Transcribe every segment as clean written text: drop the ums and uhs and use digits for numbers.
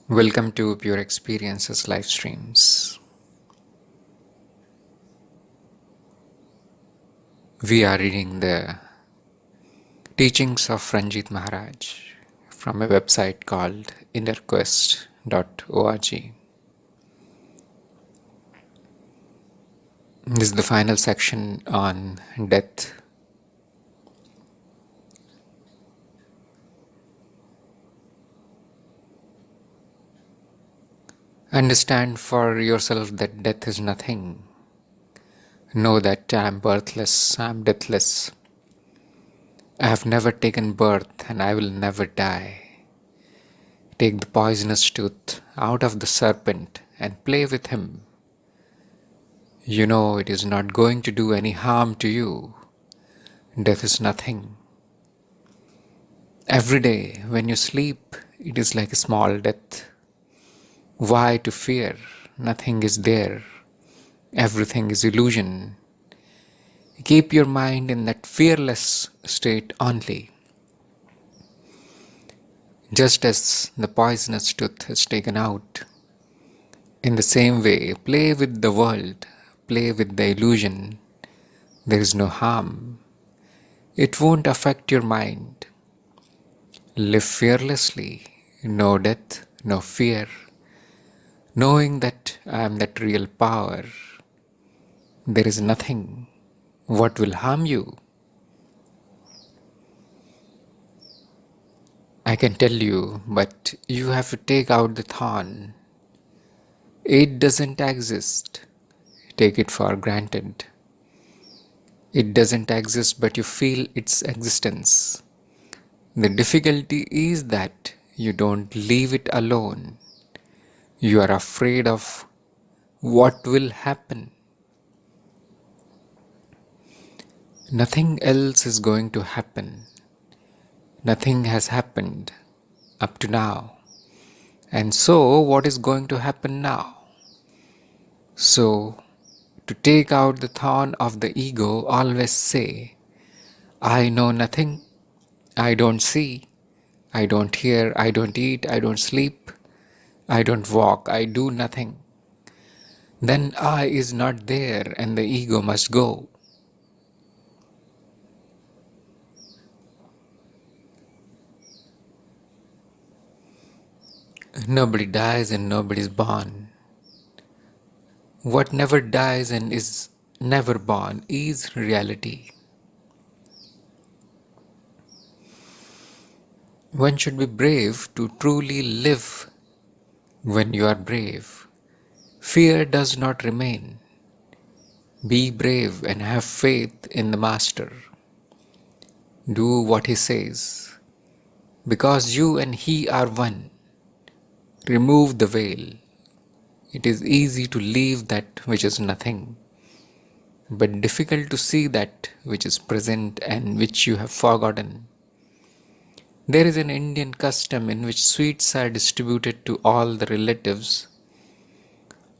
Welcome to Pure Experiences live streams. We are reading the teachings of Ranjit Maharaj from a website called innerquest.org. This is the final section on death. Understand for yourself that death is nothing. Know that I am birthless, I am deathless. I have never taken birth and I will never die. Take the poisonous tooth out of the serpent and play with him. You know it is not going to do any harm to you. Death is nothing. Every day when you sleep, it is like a small death. Why to fear? Nothing is there. Everything is illusion. Keep your mind in that fearless state only. Just as the poisonous tooth is taken out, in the same way, play with the world, play with the illusion. There is no harm. It won't affect your mind. Live fearlessly, no death, no fear, knowing that I am that real power. There is nothing. What will harm you? I can tell you, but you have to take out the thorn. It doesn't exist. Take it for granted. It doesn't exist, but you feel its existence. The difficulty is that you don't leave it alone. You are afraid of what will happen. Nothing else is going to happen. Nothing has happened up to now. And so, what is going to happen now? So, to take out the thorn of the ego, always say, I know nothing, I don't see, I don't hear, I don't eat, I don't sleep, I don't walk, I do nothing. Then I is not there and the ego must go. Nobody dies and nobody is born. What never dies and is never born is reality. One should be brave to truly live. When you are brave, fear does not remain. Be brave and have faith in the Master. Do what he says. Because you and he are one. Remove the veil. It is easy to leave that which is nothing, but difficult to see that which is present and which you have forgotten. There is an Indian custom in which sweets are distributed to all the relatives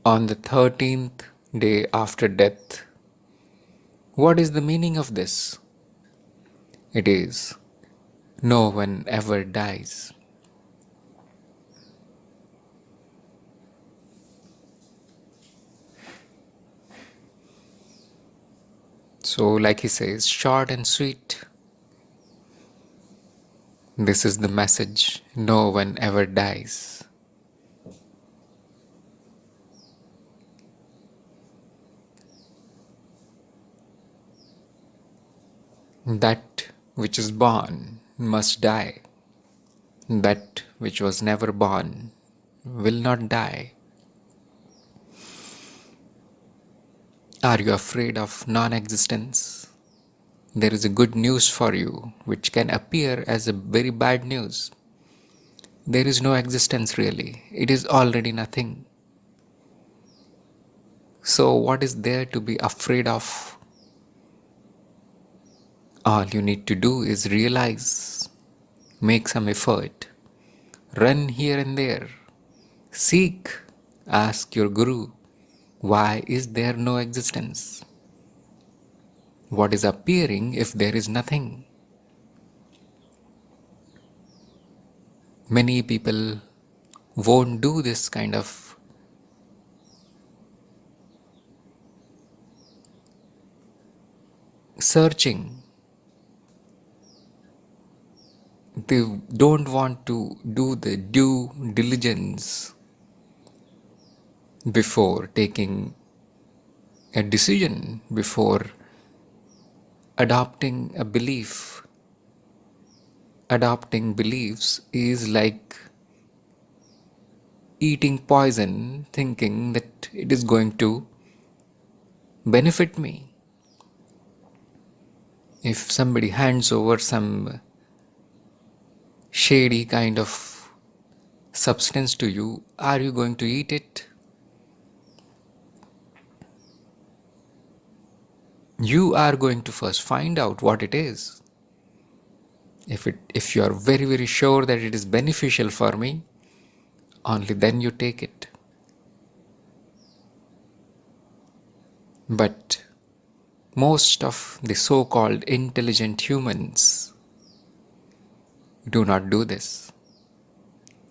on the 13th day after death. What is the meaning of this? It is, no one ever dies. So, like he says, short and sweet. This is the message, no one ever dies. That which is born must die. That which was never born will not die. Are you afraid of non-existence? There is a good news for you which can appear as a very bad news. There is no existence really. It is already nothing. So what is there to be afraid of? All you need to do is realize, make some effort, run here and there, seek, ask your Guru, why is there no existence? What is appearing if there is nothing? Many people won't do this kind of searching. They don't want to do the due diligence before taking a decision, before adopting a belief. Adopting beliefs is like eating poison, thinking that it is going to benefit me. If somebody hands over some shady kind of substance to you, are you going to eat it? You are going to first find out what it is. If you are very, very sure that it is beneficial for me, only then you take it. But most of the so-called intelligent humans do not do this.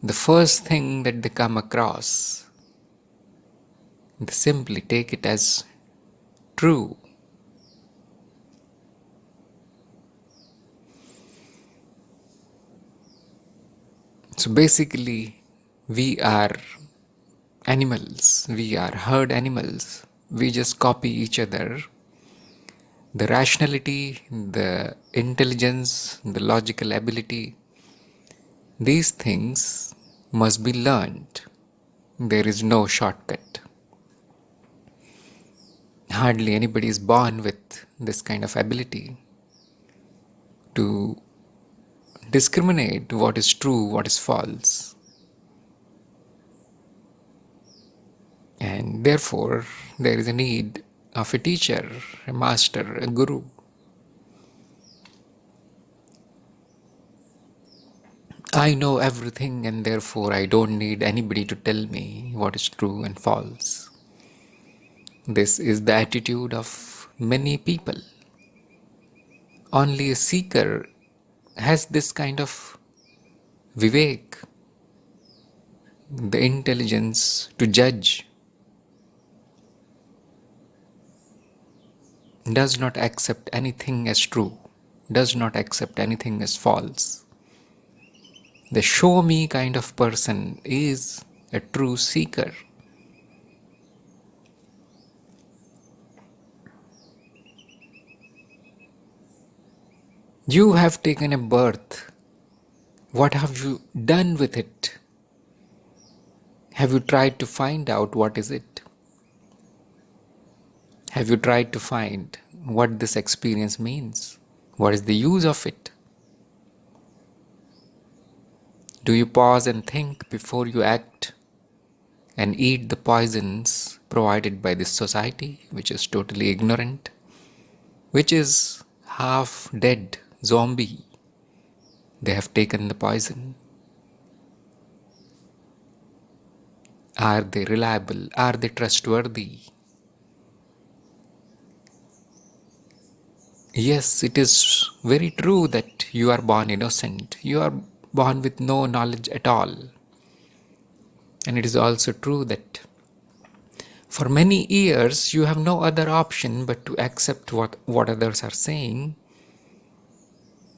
The first thing that they come across, they simply take it as true. So basically, we are animals, we are herd animals. We just copy each other. The rationality, the intelligence, the logical ability, these things must be learned. There is no shortcut. Hardly anybody is born with this kind of ability to discriminate what is true, what is false. And therefore, there is a need of a teacher, a master, a guru. I know everything and therefore I don't need anybody to tell me what is true and false. This is the attitude of many people. Only a seeker has this kind of vivek, the intelligence to judge, does not accept anything as true, does not accept anything as false. The show me kind of person is a true seeker. You have taken a birth. What have you done with it? Have you tried to find out what is it? Have you tried to find what this experience means? What is the use of it? Do you pause and think before you act and eat the poisons provided by this society, which is totally ignorant, which is half dead zombie? They have taken the poison. Are they reliable? Are they trustworthy? Yes, it is very true that you are born innocent. You are born with no knowledge at all. And it is also true that for many years you have no other option but to accept what others are saying.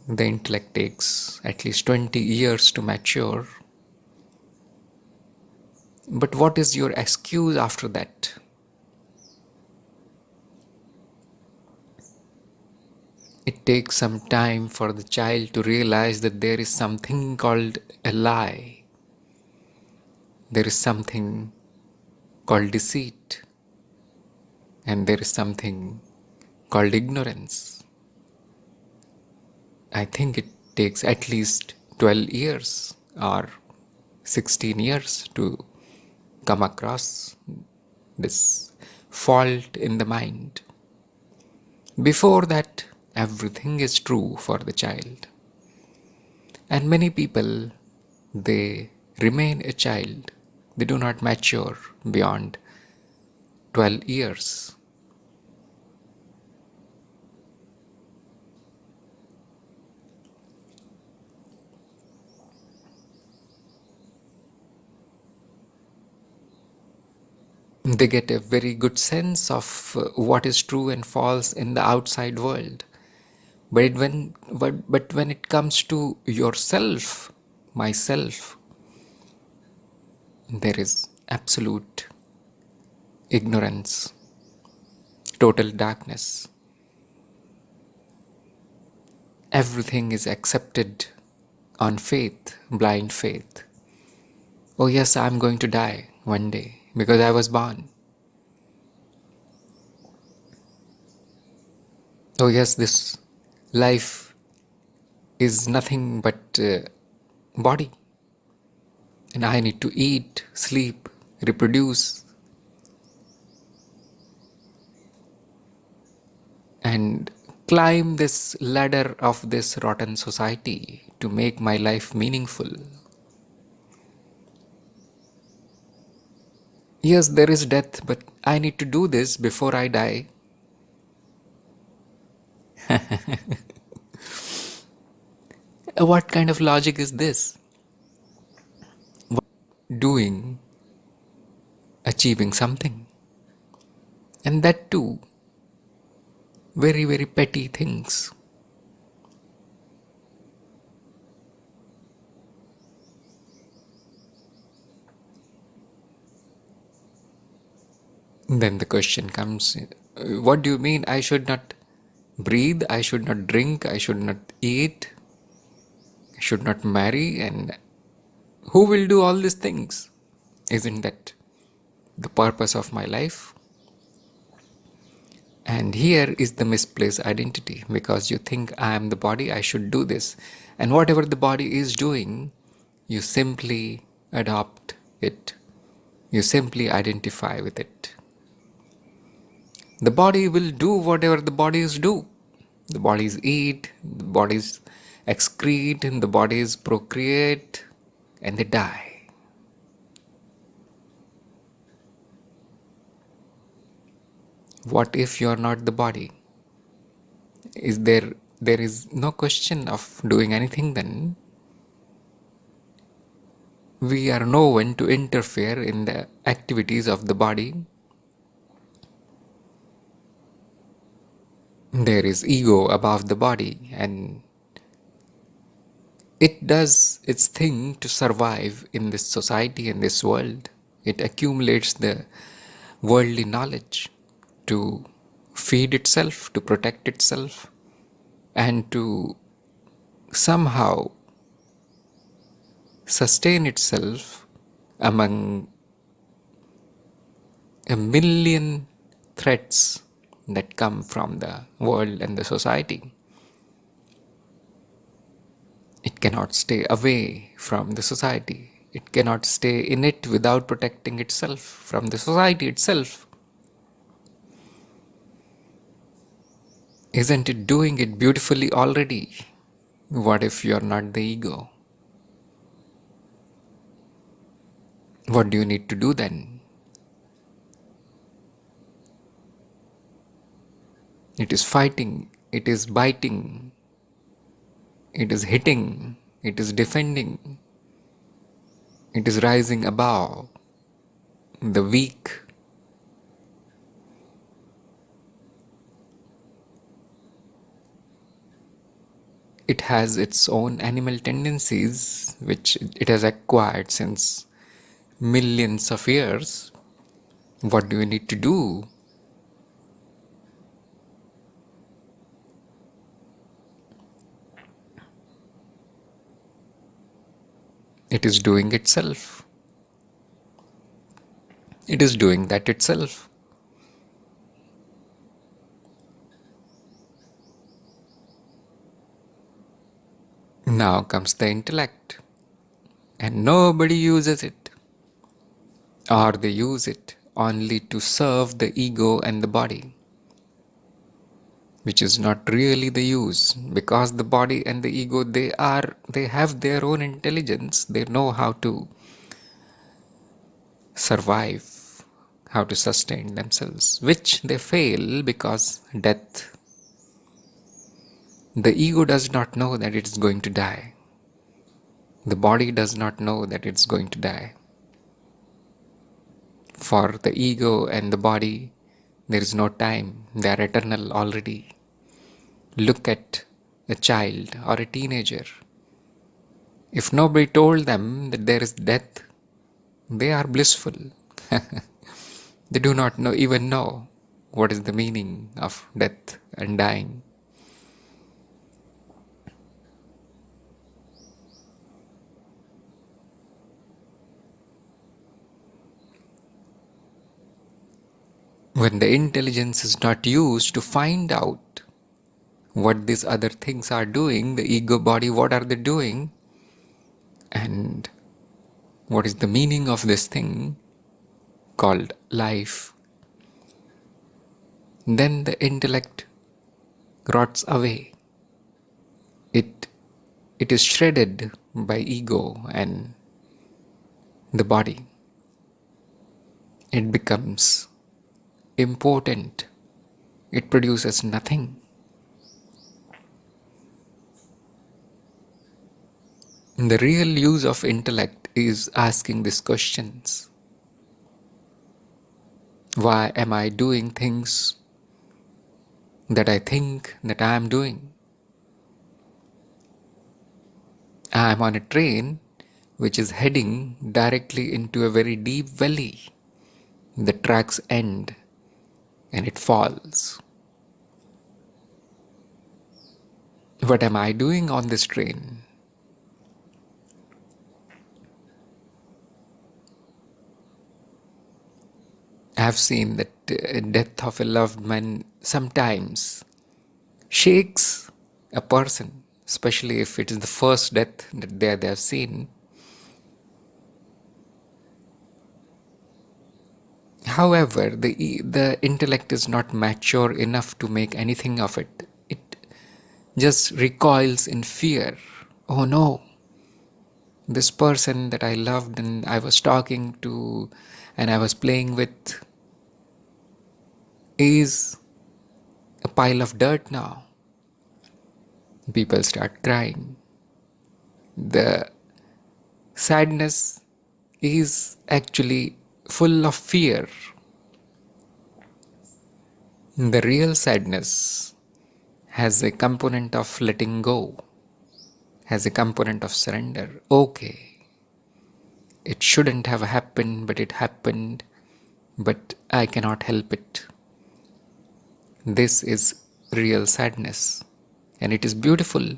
The intellect takes at least 20 years to mature. But what is your excuse after that? It takes some time for the child to realize that there is something called a lie. There is something called deceit. And there is something called ignorance. I think it takes at least 12 years or 16 years to come across this fault in the mind. Before that, everything is true for the child. And many people, they remain a child. They do not mature beyond 12 years. They get a very good sense of what is true and false in the outside world. But when it comes to yourself, myself, there is absolute ignorance, total darkness. Everything is accepted on faith, blind faith. Oh yes, I'm going to die one day because I was born. Oh yes, this life is nothing but body. And I need to eat, sleep, reproduce, and climb this ladder of this rotten society to make my life meaningful. Yes, there is death, but I need to do this before I die. What kind of logic is this? Doing, achieving something, and that too, very, very petty things. Then the question comes, what do you mean I should not breathe, I should not drink, I should not eat, I should not marry, and who will do all these things? Isn't that the purpose of my life? And here is the misplaced identity, because you think I am the body, I should do this. And whatever the body is doing, you simply adopt it. You simply identify with it. The body will do whatever the bodies do. The bodies eat, the bodies excrete, and the bodies procreate, and they die. What if you are not the body? There is no question of doing anything then? We are no one to interfere in the activities of the body. There is ego above the body, and it does its thing to survive in this society and this world. It accumulates the worldly knowledge to feed itself, to protect itself, and to somehow sustain itself among a million threats that come from the world and the society. It cannot stay away from the society. It cannot stay in it without protecting itself from the society itself. Isn't it doing it beautifully already? What if you're not the ego? What do you need to do then? It is fighting, it is biting, it is hitting, it is defending, it is rising above the weak. It has its own animal tendencies which it has acquired since millions of years. What do you need to do? It is doing itself. It is doing that itself. Now comes the intellect, and nobody uses it, or they use it only to serve the ego and the body, which is not really the use, because the body and the ego, they have their own intelligence. They know how to survive, how to sustain themselves, which they fail because death. The ego does not know that it is going to die. The body does not know that it's going to die. For the ego and the body, there is no time. They are eternal already. Look at a child or a teenager. If nobody told them that there is death, they are blissful. They do not even know what is the meaning of death and dying. When the intelligence is not used to find out what these other things are doing, the ego body, what are they doing, and what is the meaning of this thing called life, then the intellect rots away. It is shredded by ego and the body. It becomes impotent. It produces nothing. The real use of intellect is asking these questions. Why am I doing things that I think that I am doing? I am on a train which is heading directly into a very deep valley. The tracks end and it falls. What am I doing on this train? I have seen that death of a loved one sometimes shakes a person, especially if it is the first death that they have seen. However, the intellect is not mature enough to make anything of it. It just recoils in fear. Oh no, this person that I loved and I was talking to and I was playing with is a pile of dirt now. People start crying. The sadness is actually full of fear. The real sadness has a component of letting go, has a component of surrender. Okay, it shouldn't have happened, but it happened, but I cannot help it. This is real sadness, and it is beautiful.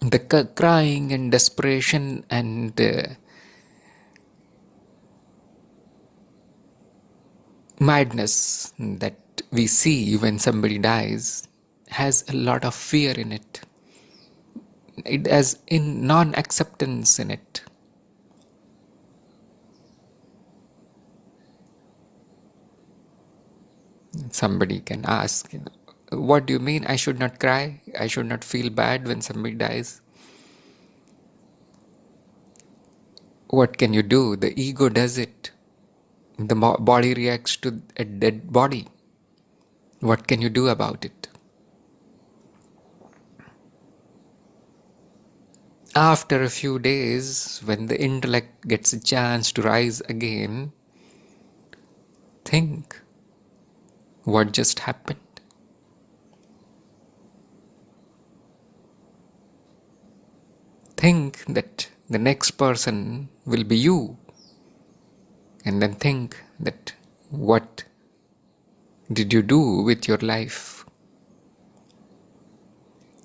The crying and desperation and madness that we see when somebody dies has a lot of fear in it. It has in non-acceptance in it. Somebody can ask, what do you mean I should not cry? I should not feel bad when somebody dies? What can you do? The ego does it. The body reacts to a dead body. What can you do about it? After a few days, when the intellect gets a chance to rise again, think what just happened. Think that the next person will be you, and then think that what did you do with your life?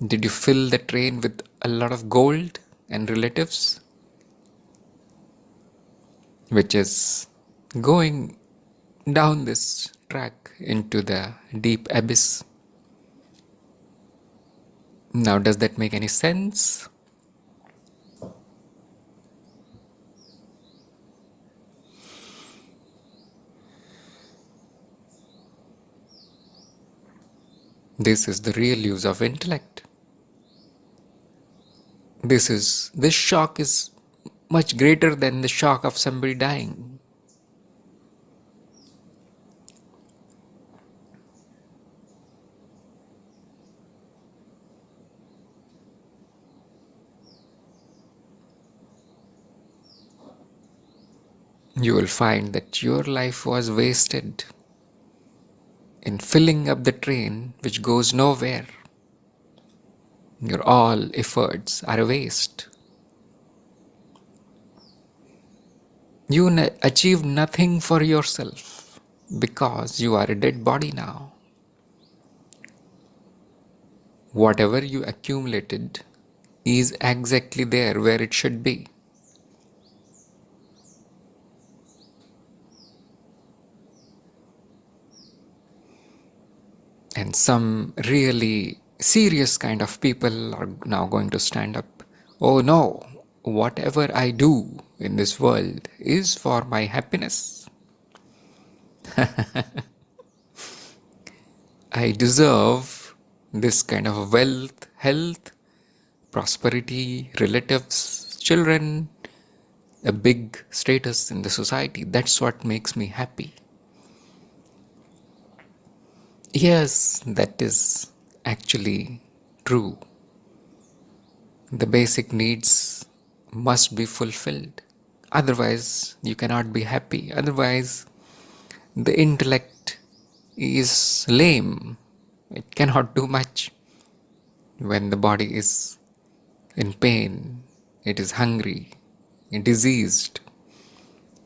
Did you fill the train with a lot of gold and relatives, which is going down this track into the deep abyss? Now, does that make any sense? This is the real use of intellect. This shock is much greater than the shock of somebody dying. you will find that your life was wasted in filling up the train which goes nowhere. Your all efforts are a waste. You achieved nothing for yourself because you are a dead body now. Whatever you accumulated is exactly there where it should be. And some really serious kind of people are now going to stand up. Oh no, whatever I do in this world is for my happiness. I deserve this kind of wealth, health, prosperity, relatives, children, a big status in the society. That's what makes me happy. Yes, that is actually true. The basic needs must be fulfilled. Otherwise, you cannot be happy. Otherwise, the intellect is lame. It cannot do much. When the body is in pain, it is hungry, diseased,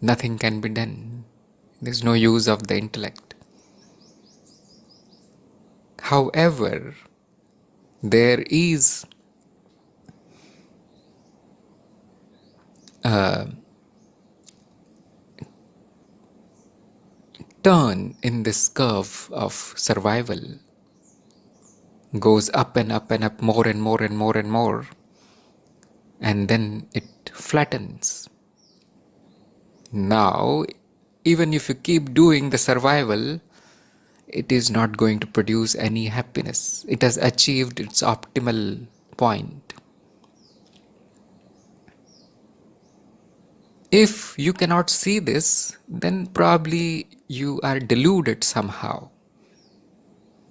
nothing can be done. There is no use of the intellect. However, there is a turn in this curve of survival, goes up and up and up, more and more and more and more, and then it flattens. Now, even if you keep doing the survival, it is not going to produce any happiness. It has achieved its optimal point. If you cannot see this, then probably you are deluded somehow.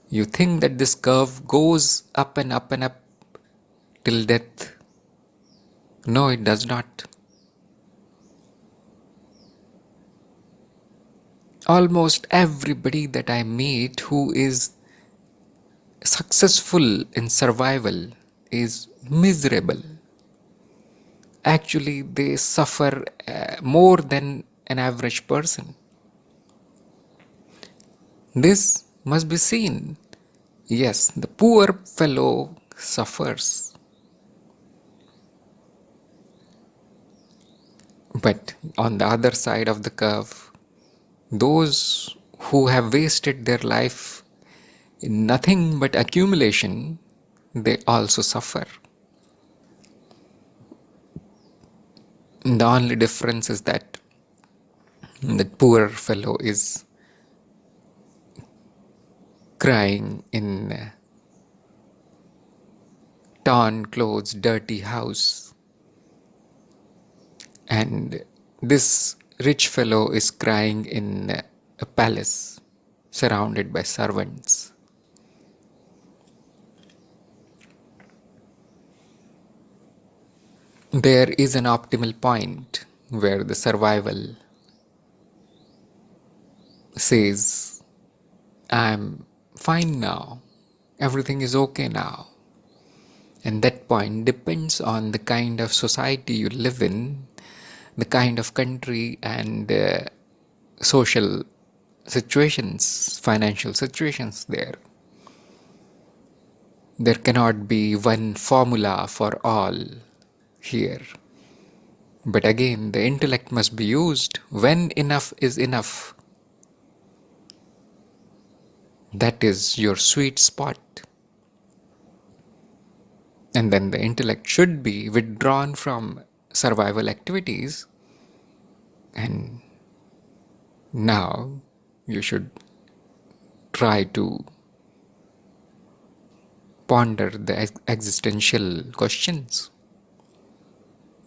You think that this curve goes up and up and up till death. No, it does not. Almost everybody that I meet who is successful in survival is miserable. Actually, they suffer more than an average person. This must be seen. Yes, the poor fellow suffers. But on the other side of the curve, those who have wasted their life in nothing but accumulation, they also suffer. The only difference is that the poor fellow is crying in a torn clothes, dirty house, and this rich fellow is crying in a palace surrounded by servants. There is an optimal point where the survival says, I'm fine now, everything is okay now. And that point depends on the kind of society you live in, the kind of country and social situations, financial situations there. There cannot be one formula for all here. But again, the intellect must be used when enough is enough. That is your sweet spot. And then the intellect should be withdrawn from survival activities, and now you should try to ponder the existential questions.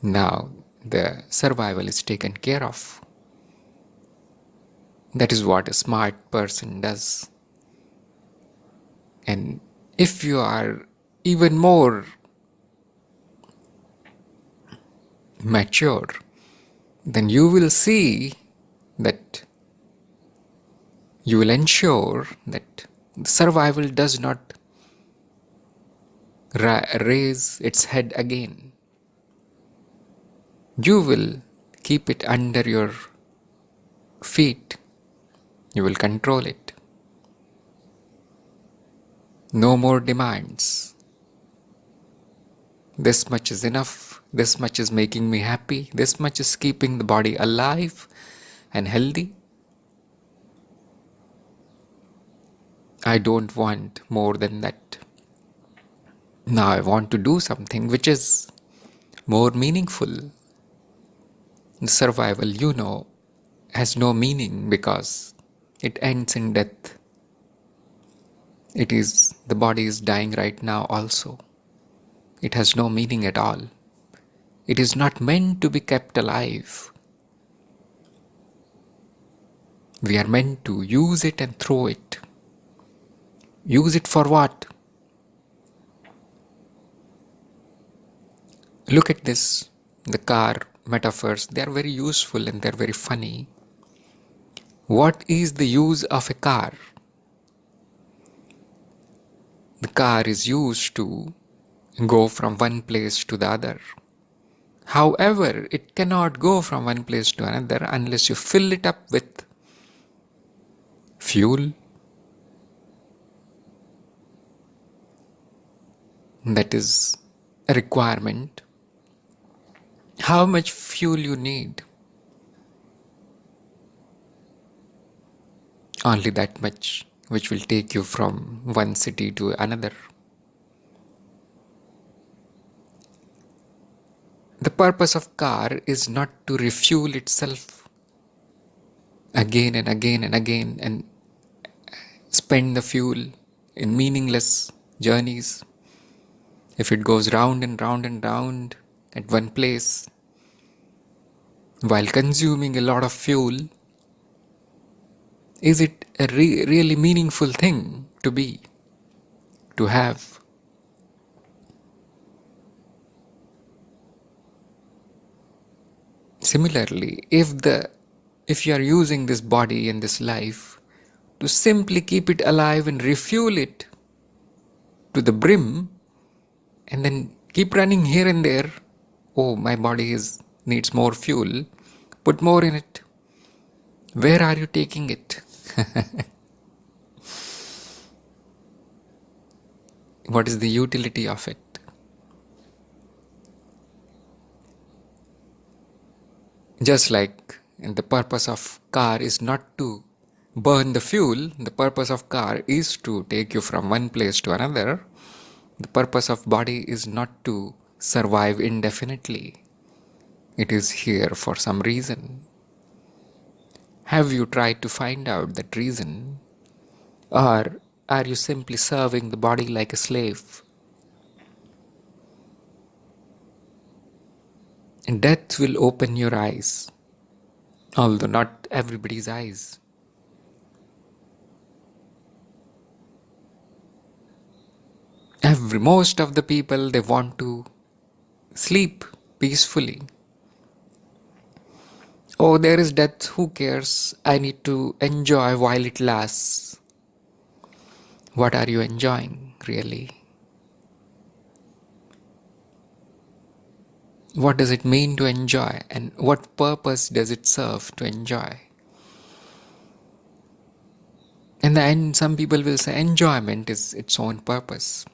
Now the survival is taken care of. That is what a smart person does. And if you are even more mature, then you will see that you will ensure that survival does not raise its head again. You will keep it under your feet. You will control it. No more demands. This much is enough. This much is making me happy. This much is keeping the body alive and healthy. I don't want more than that. Now I want to do something which is more meaningful. The survival, has no meaning because it ends in death. The body is dying right now also. It has no meaning at all. It is not meant to be kept alive. We are meant to use it and throw it. Use it for what? Look at this. The car metaphors, they are very useful and they are very funny. What is the use of a car? The car is used to go from one place to the other. However, it cannot go from one place to another unless you fill it up with fuel. That is a requirement. How much fuel you need? Only that much, which will take you from one city to another. The purpose of car is not to refuel itself again and again and again and spend the fuel in meaningless journeys. If it goes round and round and round at one place while consuming a lot of fuel, is it a really meaningful thing to have? Similarly, if you are using this body and this life to simply keep it alive and refuel it to the brim, and then keep running here and there, oh, my body needs more fuel, put more in it. Where are you taking it? What is the utility of it? Just like the purpose of car is not to burn the fuel, the purpose of car is to take you from one place to another. The purpose of body is not to survive indefinitely. It is here for some reason. Have you tried to find out that reason? Or are you simply serving the body like a slave? And death will open your eyes, although not everybody's eyes. Most of the people, they want to sleep peacefully. Oh, there is death, who cares? I need to enjoy while it lasts. What are you enjoying, really? What does it mean to enjoy, and what purpose does it serve to enjoy? In the end, some people will say enjoyment is its own purpose.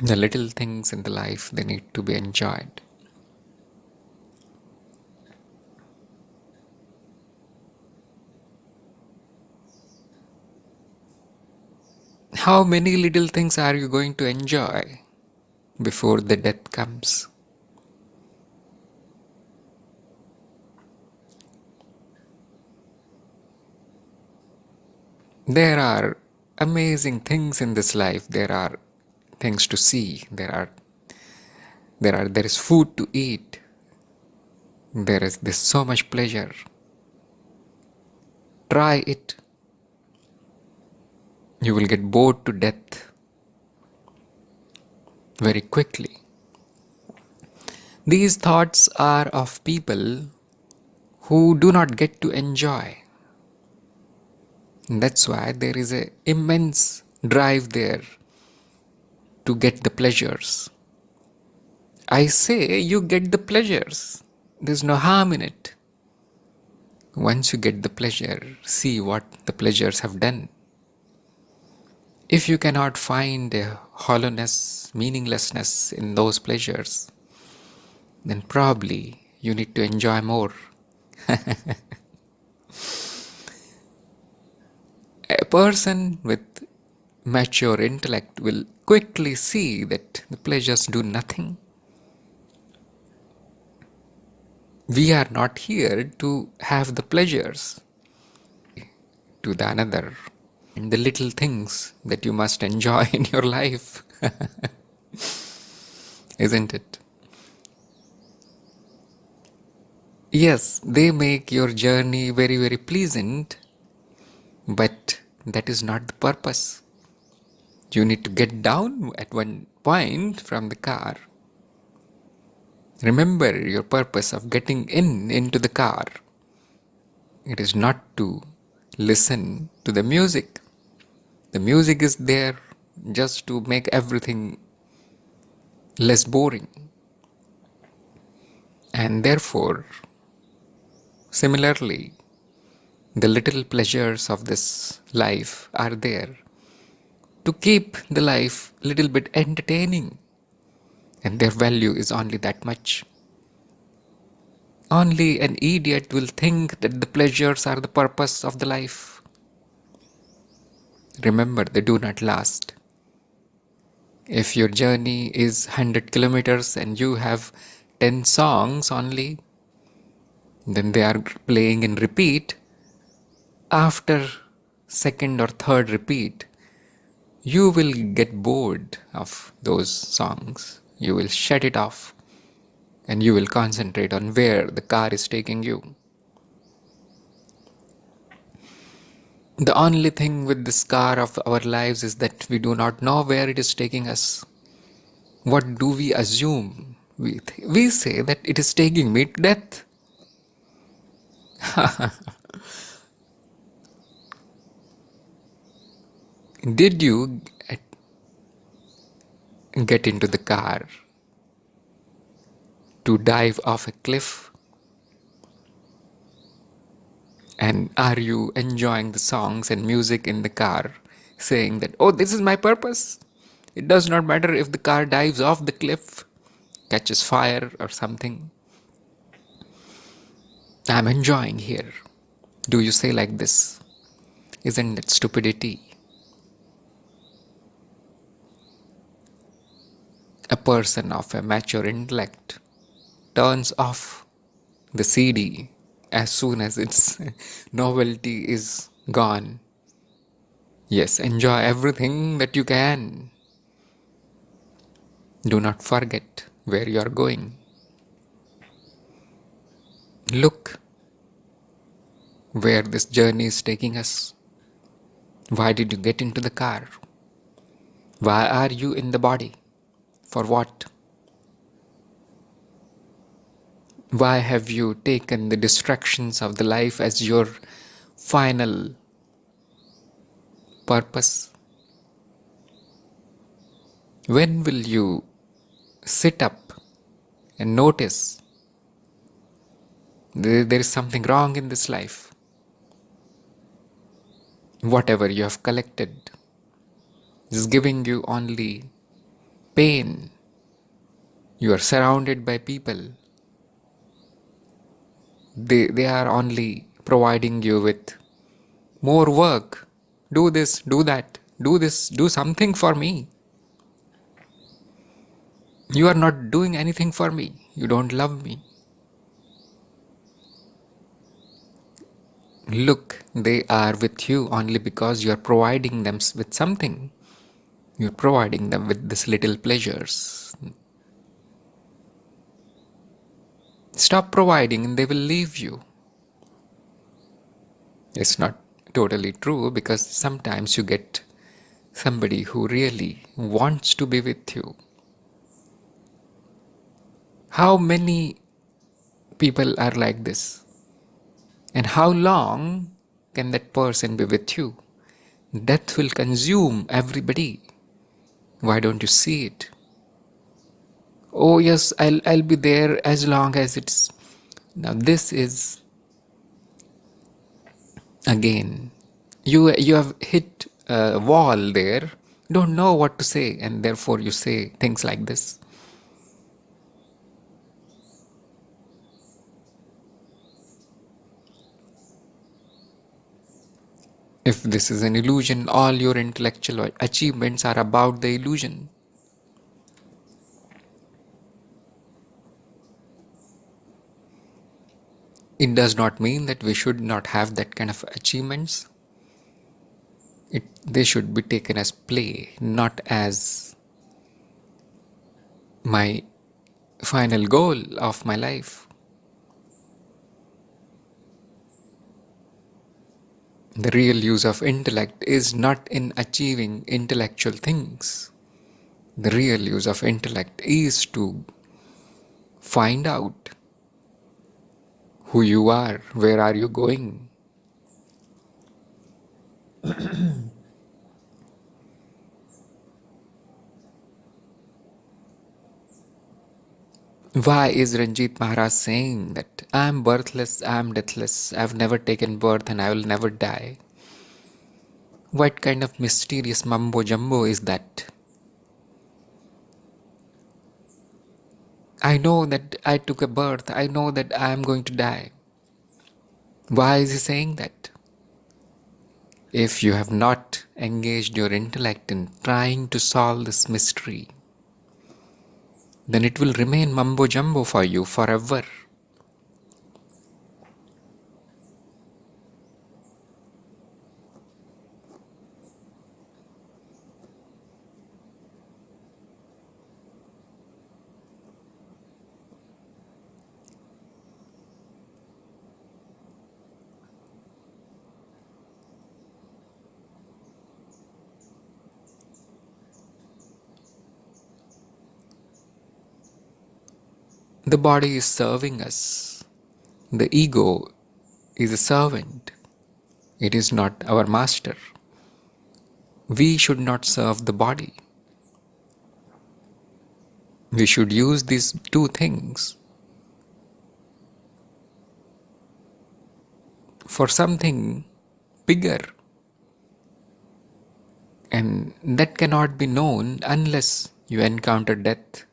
The little things in the life, they need to be enjoyed. How many little things are you going to enjoy before the death comes? There are amazing things in this life. There are things to see. There is food to eat. There's so much pleasure. Try it. You will get bored to death very quickly. These thoughts are of people who do not get to enjoy. That's why there is an immense drive there to get the pleasures. I say you get the pleasures. There's no harm in it. Once you get the pleasure, see what the pleasures have done. If you cannot find a hollowness, meaninglessness in those pleasures, then probably you need to enjoy more. A person with mature intellect will quickly see that the pleasures do nothing. We are not here to have the pleasures to the another and the little things that you must enjoy in your life, isn't it? Yes, they make your journey very, very pleasant, but that is not the purpose. You need to get down at one point from the car. Remember your purpose of getting into the car. It is not to listen to the music. The music is there just to make everything less boring. And therefore, similarly, the little pleasures of this life are there to keep the life a little bit entertaining, and their value is only that much. Only an idiot will think that the pleasures are the purpose of the life. Remember, they do not last. If your journey is 100 kilometers and you have 10 songs only, then they are playing in repeat. After second or third repeat, you will get bored of those songs. You will shut it off and you will concentrate on where the car is taking you. The only thing with this car of our lives is that we do not know where it is taking us. What do we assume? We say that it is taking me to death. Did you get into the car to dive off a cliff? And are you enjoying the songs and music in the car, saying that, oh, this is my purpose? It does not matter if the car dives off the cliff, catches fire or something. I'm enjoying here. Do you say like this? Isn't that stupidity? A person of a mature intellect turns off the CD as soon as its novelty is gone. Yes, enjoy everything that you can. Do not forget where you are going. Look where this journey is taking us. Why did you get into the car? Why are you in the body? For what? Why have you taken the distractions of the life as your final purpose? When will you sit up and notice there is something wrong in this life? Whatever you have collected is giving you only pain. You are surrounded by people. They are only providing you with more work. Do this, do that, do this, do something for me. You are not doing anything for me. You don't love me. Look, they are with you only because you are providing them with something. You are providing them with these little pleasures. Stop providing and they will leave you. It's not totally true, because sometimes you get somebody who really wants to be with you. How many people are like this? And how long can that person be with you? Death will consume everybody. Why don't you see it? Oh yes, I'll be there as long as it's. Now this is again, you have hit a wall there. Don't know what to say, and therefore you say things like this. If this is an illusion, all your intellectual achievements are about the illusion. It does not mean that we should not have that kind of achievements. They should be taken as play, not as my final goal of my life. The real use of intellect is not in achieving intellectual things. The real use of intellect is to find out who you are, where are you going. Why is Ranjit Maharaj saying that I am birthless, I am deathless, I have never taken birth and I will never die? What kind of mysterious mumbo jumbo is that? I know that I took a birth, I know that I am going to die. Why is he saying that? If you have not engaged your intellect in trying to solve this mystery, then it will remain mumbo jumbo for you forever. The body is serving us. The ego is a servant. It is not our master. We should not serve the body. We should use these two things for something bigger. And that cannot be known unless you encounter death.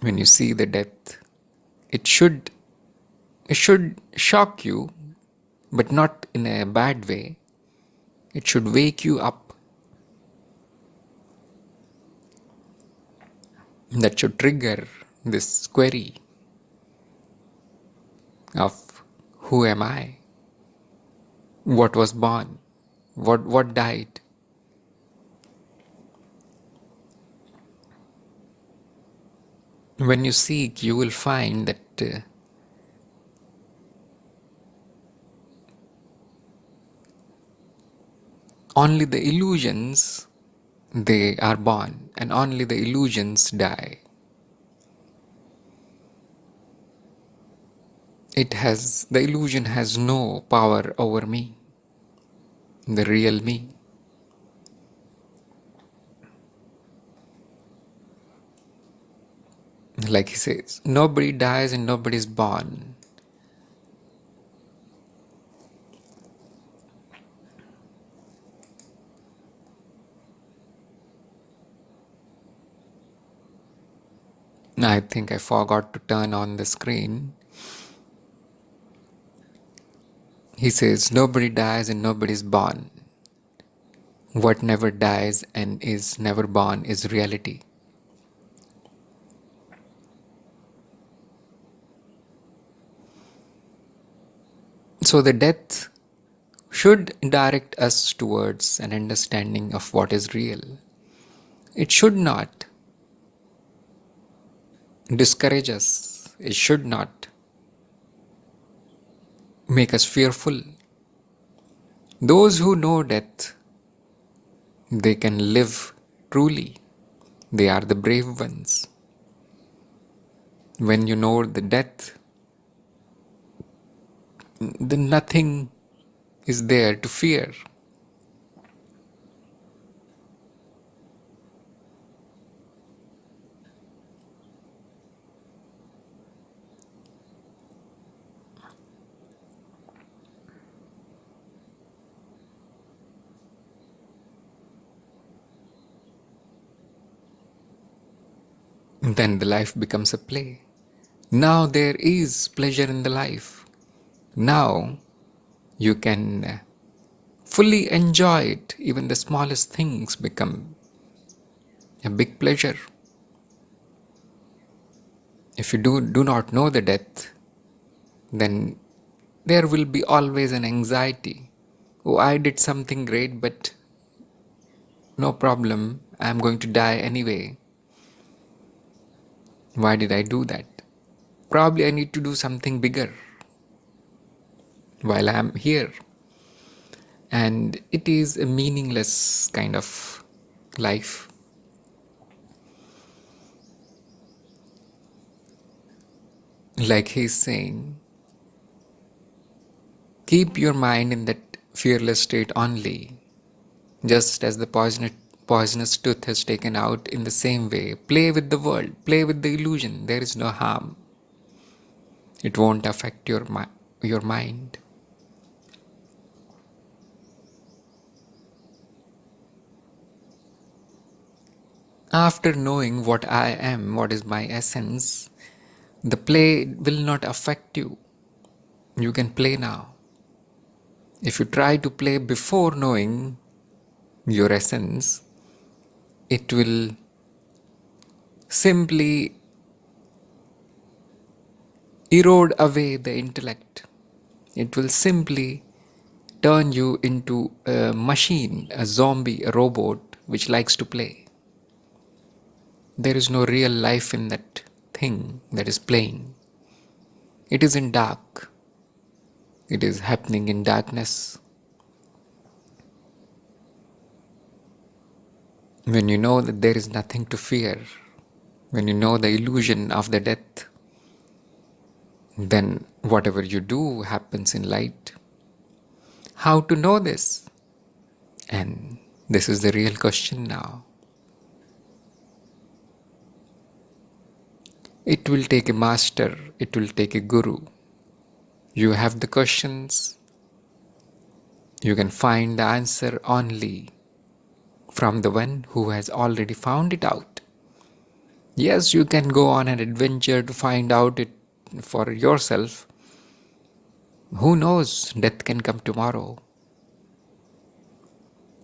When you see the death, it should shock you, but not in a bad way. It should wake you up. That should trigger this query of who am I? What was born? What died? When you seek, you will find that only the illusions, they are born, and only the illusions die. The illusion has no power over me, the real me. Like he says, nobody dies and nobody is born. I think I forgot to turn on the screen. He says, nobody dies and nobody is born. What never dies and is never born is reality. So the death should direct us towards an understanding of what is real. It should not discourage us. It should not make us fearful. Those who know death, they can live truly. They are the brave ones. When you know the death, then nothing is there to fear. Then the life becomes a play. Now there is pleasure in the life. Now you can fully enjoy it. Even the smallest things become a big pleasure. If you do not know the death, then there will be always an anxiety. Oh, I did something great, but no problem, I am going to die anyway. Why did I do that? Probably I need to do something bigger while I am here. And it is a meaningless kind of life. Like he's saying, keep your mind in that fearless state only. Just as the poisonous tooth is taken out, in the same way, play with the world, play with the illusion. There is no harm. It won't affect your mind. After knowing what I am, what is my essence, the play will not affect you. You can play now. If you try to play before knowing your essence, it will simply erode away the intellect. It will simply turn you into a machine, a zombie, a robot which likes to play. There is no real life in that thing that is playing. It is in dark. It is happening in darkness. When you know that there is nothing to fear, when you know the illusion of the death, then whatever you do happens in light. How to know this? And this is the real question now. It will take a master, it will take a guru. You have the questions, you can find the answer only from the one who has already found it out. Yes, you can go on an adventure to find out it for yourself. Who knows, death can come tomorrow.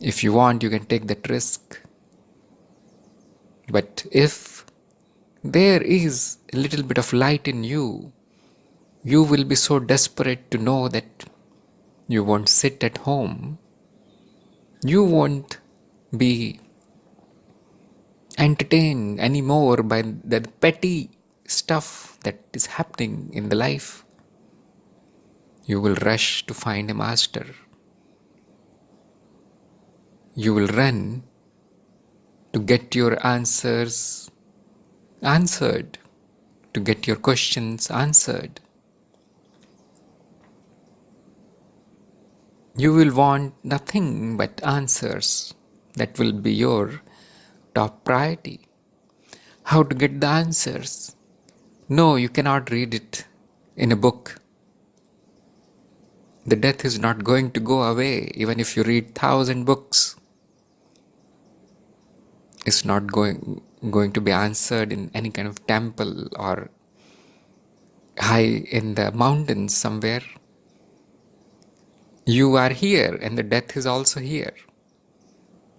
If you want, you can take that risk. But if there is a little bit of light in you, you will be so desperate to know that you won't sit at home. You won't be entertained anymore by the petty stuff that is happening in the life. You will rush to find a master. You will run to get your answers answered, to get your questions answered. You will want nothing but answers. That will be your top priority. How to get the answers? No, you cannot read it in a book. The death is not going to go away even if you read 1,000 books. It's not going to be answered in any kind of temple or high in the mountains somewhere. You are here and the death is also here.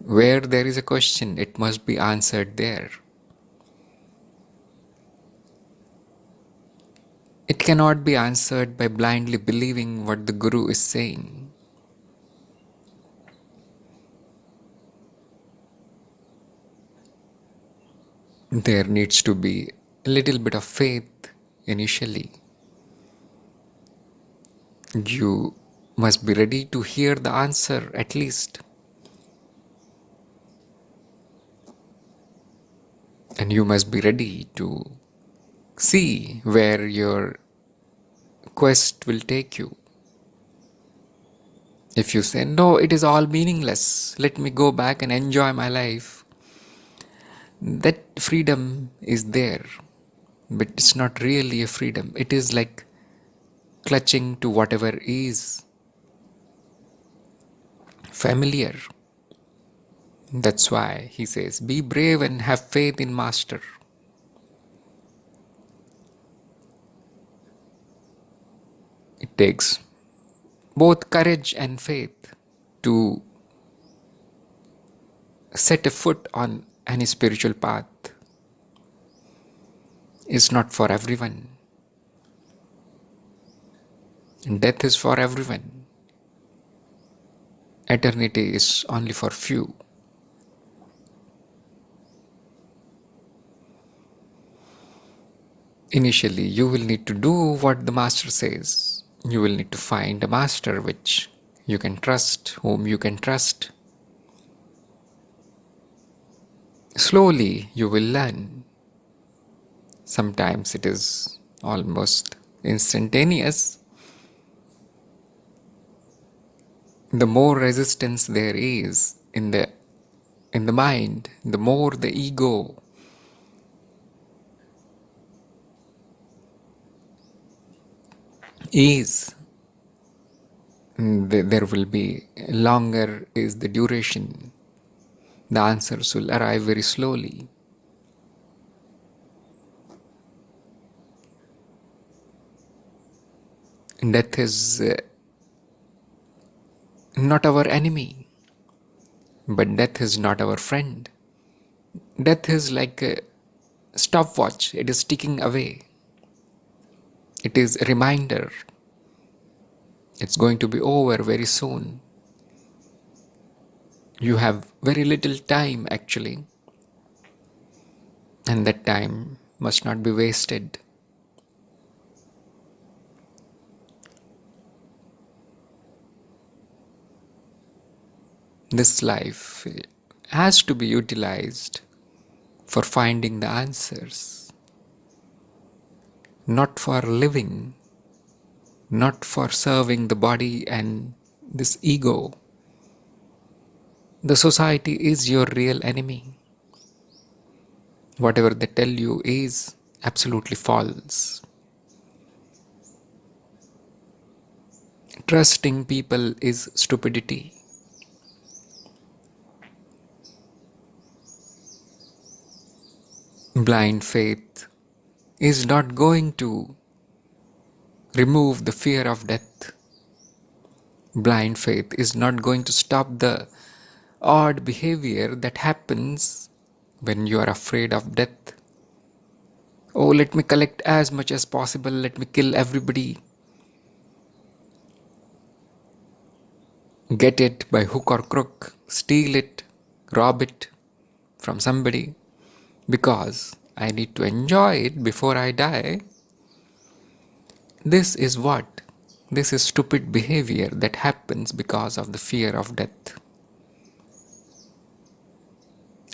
Where there is a question, it must be answered there. It cannot be answered by blindly believing what the Guru is saying. There needs to be a little bit of faith initially. You must be ready to hear the answer at least. And you must be ready to see where your quest will take you. If you say, no, it is all meaningless, let me go back and enjoy my life, that freedom is there, but it's not really a freedom. It is like clutching to whatever is familiar. That's why he says, be brave and have faith in Master. It takes both courage and faith to set a foot on any spiritual path. It's not for everyone. Death is for everyone. Eternity is only for few. Initially, you will need to do what the Master says. You will need to find a master which you can trust, whom you can trust. Slowly, you will learn. Sometimes it is almost instantaneous. The more resistance there is in the mind, the more the ego is, there will be longer is the duration. The answers will arrive very slowly. Death is not our enemy, but death is not our friend. Death is like a stopwatch, it is ticking away. It is a reminder. It's going to be over very soon. You have very little time actually, and that time must not be wasted. This life has to be utilized for finding the answers, not for living, not for serving the body and this ego. The society is your real enemy. Whatever they tell you is absolutely false. Trusting people is stupidity. Blind faith is not going to remove the fear of death. Blind faith is not going to stop the odd behavior that happens when you are afraid of death. Oh, let me collect as much as possible, let me kill everybody. Get it by hook or crook, steal it, rob it from somebody, because I need to enjoy it before I die. This is what? This is stupid behavior that happens because of the fear of death.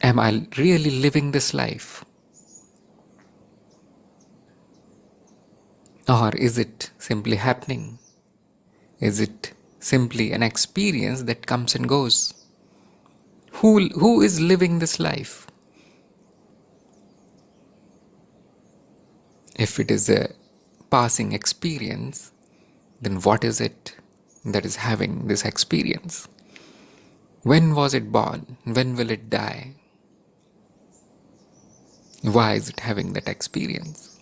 Am I really living this life? Or is it simply happening? Is it simply an experience that comes and goes? Who is living this life? If it is a passing experience, then what is it that is having this experience? When was it born? When will it die? Why is it having that experience?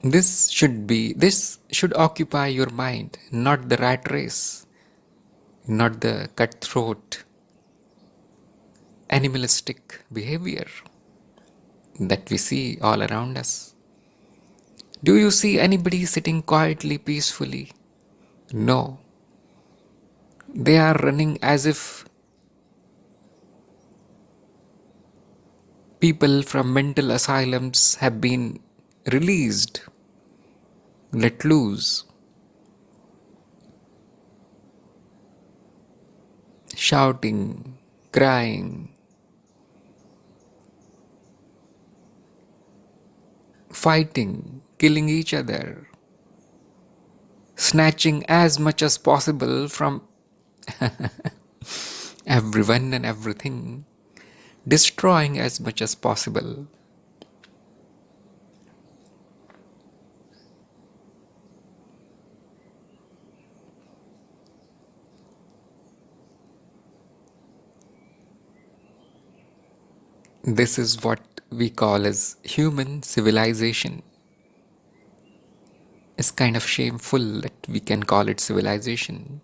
This should occupy your mind, not the rat race, not the cutthroat, animalistic behavior that we see all around us. Do you see anybody sitting quietly, peacefully? No. They are running as if people from mental asylums have been released, let loose, shouting, crying, fighting, killing each other, snatching as much as possible from everyone and everything, destroying as much as possible. This is what we call as human civilization. It's kind of shameful that we can call it civilization.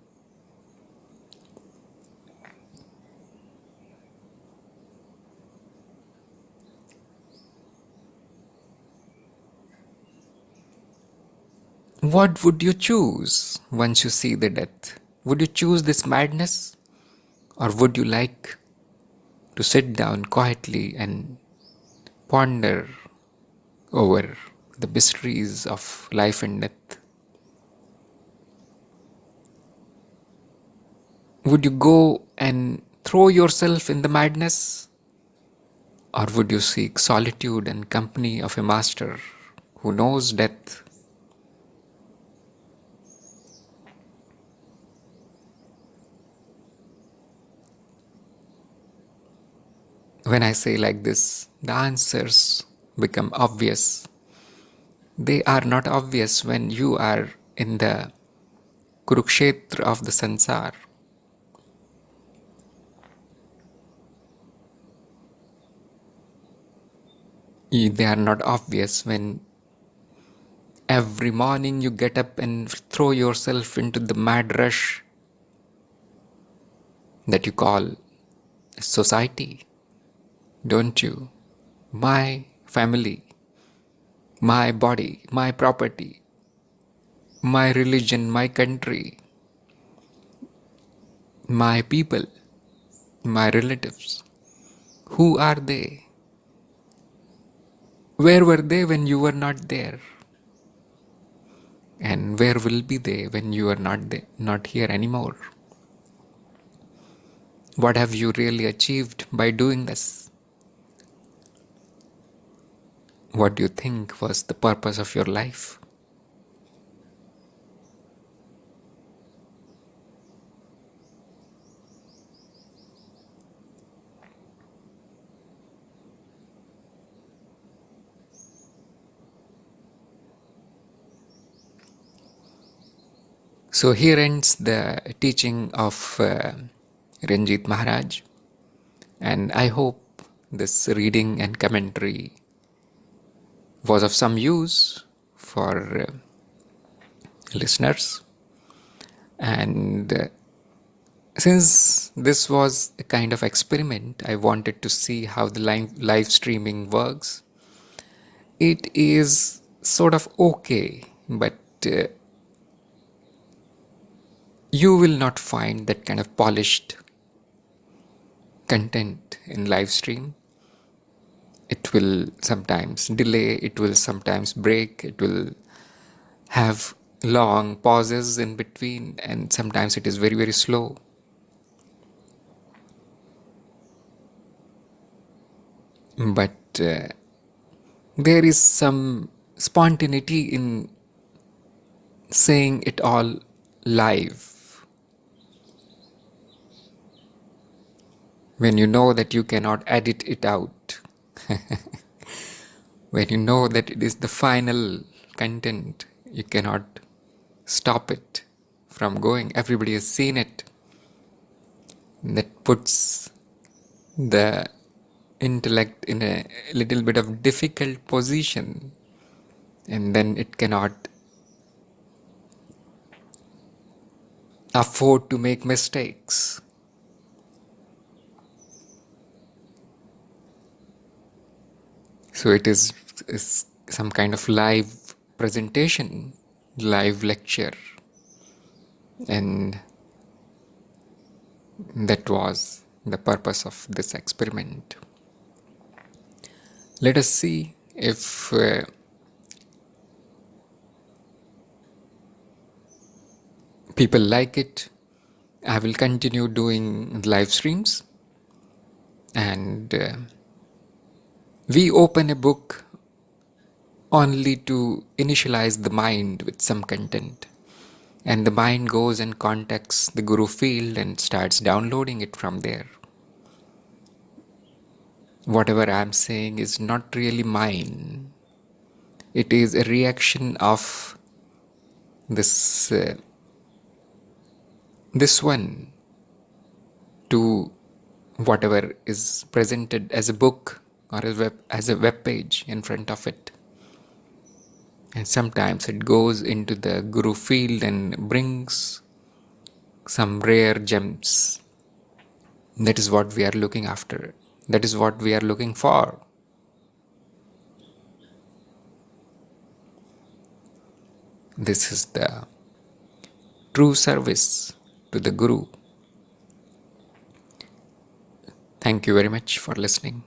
What would you choose once you see the death? Would you choose this madness? Or would you like to sit down quietly and ponder over the mysteries of life and death? Would you go and throw yourself in the madness? Or would you seek solitude and company of a master who knows death? When I say like this, the answers become obvious. They are not obvious when you are in the Kurukshetra of the Sansar. They are not obvious when every morning you get up and throw yourself into the mad rush that you call society, don't you? My family, my body, my property, my religion, my country, my people, my relatives. Who are they? Where were they when you were not there? And where will be they when you are not here anymore? What have you really achieved by doing this? What do you think was the purpose of your life? So here ends the teaching of Ranjit Maharaj, and I hope this reading and commentary was of some use for listeners. And since this was a kind of experiment, I wanted to see how the live streaming works. It is sort of okay, but you will not find that kind of polished content in live stream. It will sometimes delay, it will sometimes break, it will have long pauses in between, and sometimes it is very, very slow. But there is some spontaneity in saying it all live. When you know that you cannot edit it out, when you know that it is the final content, you cannot stop it from going. Everybody has seen it. That puts the intellect in a little bit of difficult position, and then it cannot afford to make mistakes. So it is some kind of live presentation, live lecture, and that was the purpose of this experiment. Let us see if people like it. I will continue doing live streams, And we open a book only to initialize the mind with some content. And the mind goes and contacts the Guru field and starts downloading it from there. Whatever I'm saying is not really mine. It is a reaction of this one to whatever is presented as a book or as a web page in front of it. And sometimes it goes into the Guru field and brings some rare gems. That is what we are looking after. That is what we are looking for. This is the true service to the Guru. Thank you very much for listening.